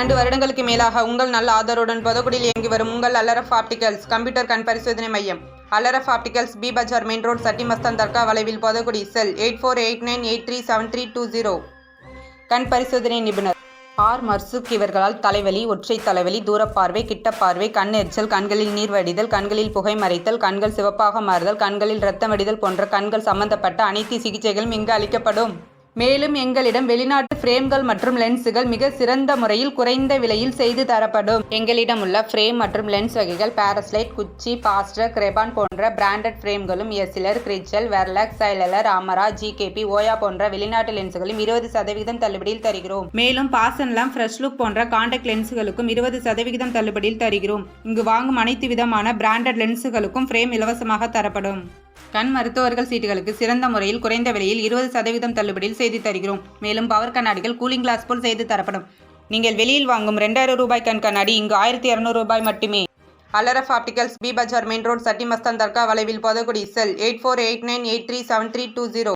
12 வருடங்களுக்கு மேலாக உங்கள் நல்ல ஆதரவுடன் பொதக்குடியில் இயங்கி வரும் உங்கள் அல்லரஃப் ஆப்டிகல்ஸ் கம்ப்யூட்டர் கண் பரிசோதனை மையம். அல்லரஃப் ஆப்டிகல்ஸ், பி பஜார் மெயின் ரோட், சட்டி மஸ்தான் தர்கா வளைவில், பொதக்குடி. செல் 8489837320. கண் பரிசோதனை நிபுணர் ஆர் மர்சுக். இவர்களால் தலைவலி, ஒற்றை தலைவலி, தூரப்பார்வை, கிட்டப்பார்வை, கண் எரிச்சல், கண்களில் நீர் வடிதல், கண்களில் புகை மறைத்தல், கண்கள் சிவப்பாக மாறுதல், கண்களில் இரத்தம் வடிதல் போன்ற கண்கள் சம்பந்தப்பட்ட அனைத்து சிகிச்சைகளும் இங்கு அளிக்கப்படும். மேலும் எங்களிடம் வெளிநாட்டு பிரேம்கள் மற்றும் லென்ஸுகள் மிக சிறந்த முறையில் குறைந்த விலையில் செய்து தரப்படும். எங்களிடம் உள்ள பிரேம் மற்றும் லென்ஸ் வகைகள் பாரஸ்லைட், குச்சி, பாஸ்டர், கிரெபான் போன்ற பிராண்டட் பிரேம்களும், எஸ்லர், கிரிச்சல், வெர்லாக், சைலர், அமரா, ஜிகேபி, ஓயா போன்ற வெளிநாட்டு லென்ஸுகளும் 20% தள்ளுபடியில் தருகிறோம். மேலும் பாசன்லாம், ஃப்ரெஷ் லுக் போன்ற கான்டாக்ட் லென்ஸுகளுக்கும் 20% தள்ளுபடியில் தருகிறோம். இங்கு வாங்கும் அனைத்து விதமான பிராண்டட் லென்ஸுகளுக்கும் பிரேம் இலவசமாக தரப்படும். கண் மருத்துவர்கள் சீட்டுகளுக்கு சிறந்த முறையில் குறைந்த விலையில் 20% தள்ளுபடியில் செய்து தருகிறோம். மேலும் பவர் கண்ணாடிகள் கூலிங் கிளாஸ் போல் செய்து தரப்படும். நீங்கள் வெளியில் வாங்கும் 2000 ரூபாய் கண் கண்ணாடி இங்கு 1200 ரூபாய் மட்டுமே. அல்லரஃப் ஆப்டிகல்ஸ், பி பஜார் மெயின் ரோட், சட்டி மஸ்தான் தர்கா வளைவில், பொதக்குடி. செல் 8489837320.